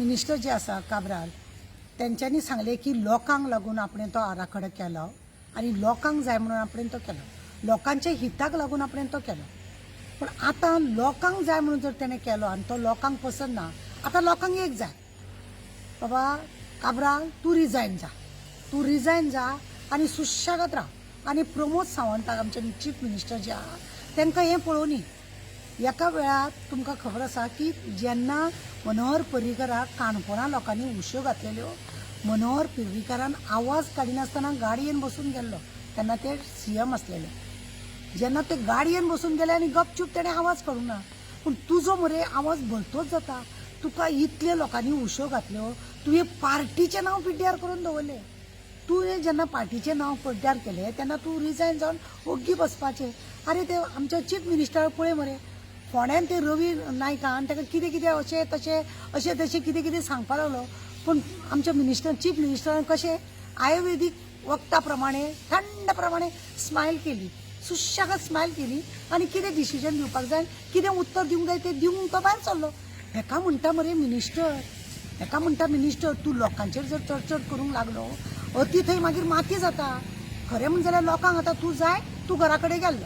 Minister जे आसा काब्राल त्यांच्यानी सांगले की लोकांक लागून आपण तो आराखडो केलो आणि लोकांक जाय म्हणून आपण तो केलो, लोकांच्या हिताक लागून आपण तो केलो. पण आता लोकांक जाय म्हणून जर त्याने केलो आणि तो लोकांक पसंत ना, आता लोकांक एक जाय बाबा काब्राल तू रिजायन जा आणि सुशेगाद राव. आणि प्रमोद सावंताक आमचे चीफ मिनिस्टर जे आहा तांकां हें पळोवनी. एका वेळार तुमकां खबर आसा की जेन्ना मनोहर पर्रीकराक काणकोणा लोकांनी उश्यो घातलेल्यो, मनोहर पर्रीकरान आवाज काडिनासतना गाडयेन बसून गेल्लो तेन्ना ते सीएम आसलेले. जेन्ना ते गाडयेन बसून गेले आनी गपचूप तेणें आवाज काडूंक ना. पूण तुजो मरे आवाज भलतोच जाता. तुका इतले लोकांनी उश्यो घातल्यो, तुवें पार्टीचें नांव पिड्ड्यार करून दवरलें. तुवें जेन्ना पार्टीचें नांव पिड्ड्यार केलें तेन्ना तूं रिजायन जावन ओग्गी बसपाचें. अरे ते आमच्या चीफ मिनिस्टर पळय मरे, फोंड्यान ते रवी नायकान ताका कितें कितें अशें तशें कितें सांगपाक लागलो. पूण आमच्या चीफ मिनिस्टरान कशें आयुर्वेदीक वखदा प्रमाणे थंड प्रमाणे स्मायल केली, सुशेगाद स्मायल केली आणि कितें डिसिजन दिवपाक जाय, कितें उत्तर दिवंक जाय तें दिवंक तो भायर सरलो. हेका म्हणटा मरे मिनिस्टर, तूं लोकांचेर जर चडचड करूंक लागलो अती थंय मागीर माती जाता. खरें म्हणजे जाल्यार लोकांक आतां तूं जाय, तूं घरा कडेन गेल्लो,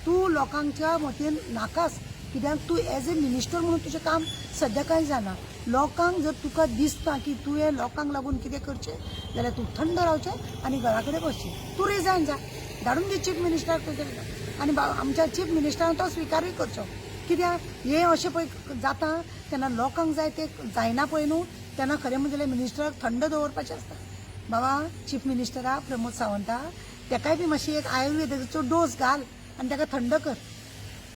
तूं लोकांच्या मतीन नाकास. कित्याक तूं एज ए मिनिस्टर म्हणून तुजें काम सद्या कांय जाना. लोकांक जर तुका दिसता की तुवें लोकांक लागून कितें करचें जाल्यार तूं थंड रावचें आनी घरा कडेन बसचें. तूं रिजायन जा, धाडून दी चीफ मिनिस्टराक तुजें. आनी आमच्या चीफ मिनिस्टरान तो स्विकारूय करचो. कित्याक हें अशें पळय जाता तेन्ना लोकांक जाय तें जायना पळय न्हू, तेन्ना खरें म्हणजे जाल्यार मिनिस्टराक थंड दवरपाचें आसता. बाबा चीफ मिनिस्टरा प्रमोद सावंता ताकाय बी मातशी एक आयुर्वेदाचो डोस घाल आनी ताका थंड कर.